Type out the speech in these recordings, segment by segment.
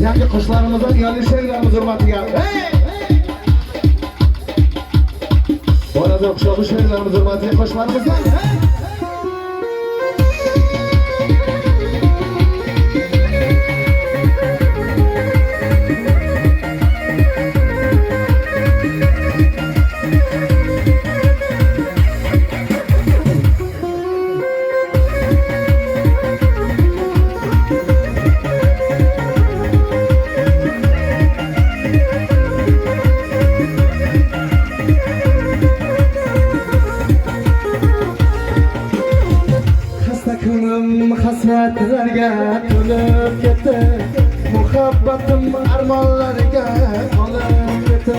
yangi qo'shnilarimizdan uyali she'rlarimiz hurmatiga. Boradan qishloq she'rlarimiz hurmatiga qo'shnilarimizdan. Hasratlarga to'lib ketdi, muhabbatim armonlarga qolib ketdi.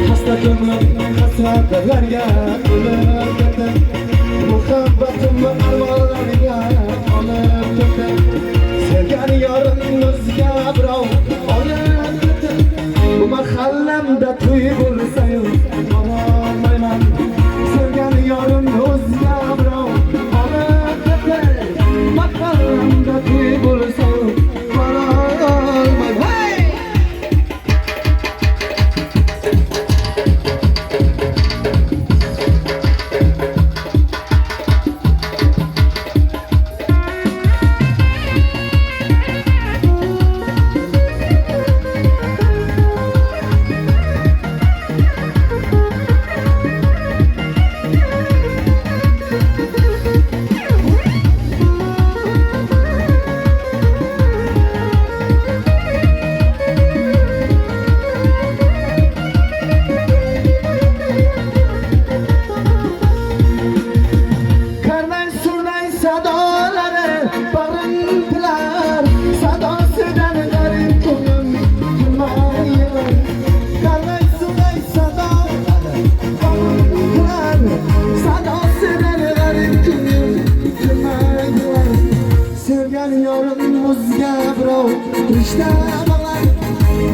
Xasta ko'nglim hasratlarga to'lib ketdi, muhabbatim armonlarga qolib ketdi. Sevgan yorim o'zga birov olib ketdi. Bu mahallamda to'y bo'lsa-yu borolmayman. Sevgan yorim o'zga birov olib ketdi. Mahallamda to'y bo'lsa-yu borolmayman.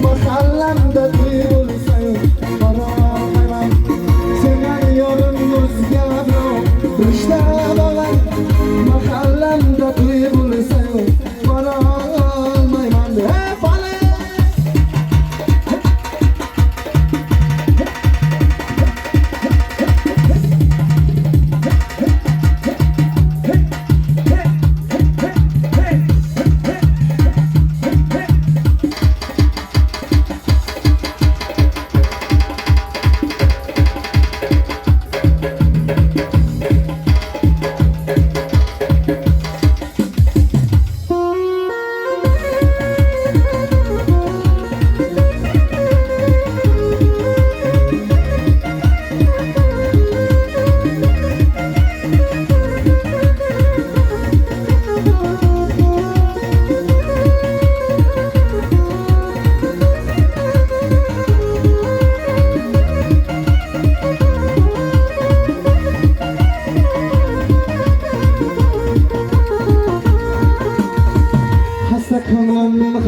Mahallamda to'y bo'lsa-yu borolmayman. Sevgan yorim o'zga birov rishta bog'lar. Mahallamda to'y bo'lsa-yu borolmayman.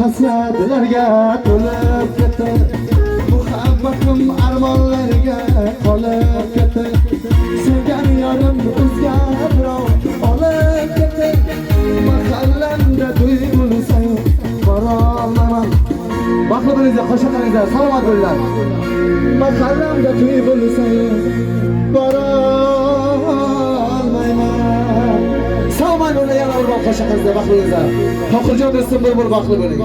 Hasratlarga to'lib ketdi, muhabbatim armonlarga qolib ketdi. Sevgan yorim o'zga birov olib ketdi. Mahallamda to'y bo'lsa-yu borolmayman. Baxtli bo'linglar, qo'shaqaringlar, salomat bo'linglar. Mahallamda to'y bo'lsa-yu borolmayman. Salomat bo'linglar, yana bir qo'shaqaringlar, baxtli bo'linglar. Tohirjon do'stim bir baxtli bo'ling.